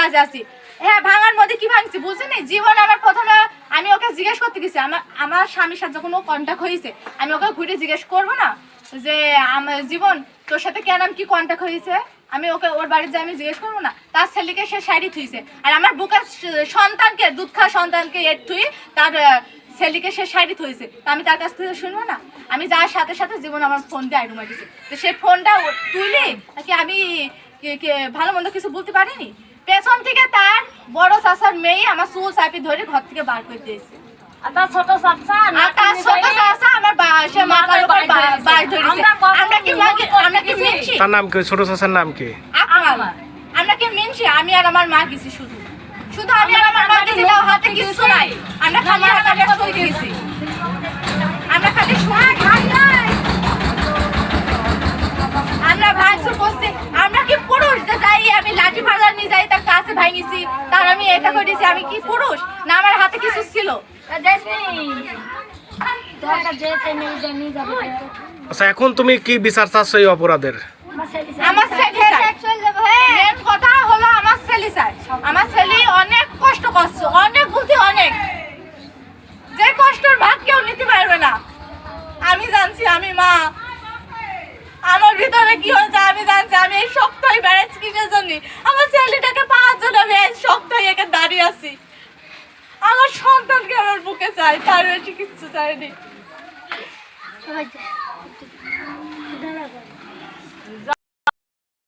রাজি আছি। হ্যাঁ, ভাঙার মধ্যে কি ভাঙছি বুঝিনি। জীবন আমার প্রথমে আমি ওকে জিজ্ঞেস করতে গেছি, আমার স্বামীর সাথে যখন ও কন্ট্যাক্ট হয়েছে আমি ওকে ঘুরে জিজ্ঞেস করবো না যে আমার জীবন তোর সাথে কেন কি কন্ট্যাক্ট হয়েছে, আমি ওকে ওর বাড়িতে যাই আমি জিজ্ঞেস করবো না? তার ছেলেকে সে শাড়ি থুইছে, আর আমার বুকের সন্তানকে দুধ খাওয়া সন্তানকে এর থুই তার ছেলেকে সে শাড়ি থুইছে, তা আমি তার কাছ থেকে শুনবো না? আমি যাওয়ার সাথে সাথে জীবন আমার ফোন দিয়ে আইডুমা দিছে, তো সেই ফোনটা তুলি নাকি আমি ভালো মন্দ কিছু বলতে পারিনি। পেছন থেকে তার বড় চাচার মেয়ে আমার চুল চাপি ধরে ঘর থেকে বার করে দিয়েছে। তার ছোট চাচা আমার তার নাম কি? ছোট চাচার নাম কি? আমরা কি মিনছি? আমি আর আমার মা গেছি, শুধু শুধু আমি আর আমার মা গেছি, হাতে কিছু নাই, আমরা খালি হাতে গেছি, আমরা খালি আমরা ভাঙচুর করছি। আমরা কি পুরুষ যে যাই আমি লাঠি ভাড়া নিয়ে যাই তার কাছে ভাঙিছি, তার আমি এটা করেছি? আমি কি পুরুষ না? আমার হাতে কিছু ছিল। আচ্ছা, এখন তুমি কি বিচার চাচ্ছ এই অপরাধের? আমার মেন কথা হলো আমার ছেলে চাই। আমার ছেলে অনেক কষ্ট করছে, অনেক বলতে অনেক, যে কষ্টের ভাগ কেউ নিতে পারবে না। আমি জানছি, আমি মা, আমার ভিতরে কি হয়েছে আমি জানছি। আমি এই শক্ত হয়ে বেড়াচ্ছি কিসের জন্য? আমার ছেলেটাকে পাওয়ার জন্য আমি এই শক্ত হয়ে একে দাঁড়িয়ে আছি। আমার সন্তানকে আমার বুকে চাই, তার বেশি কিচ্ছু চাইনি।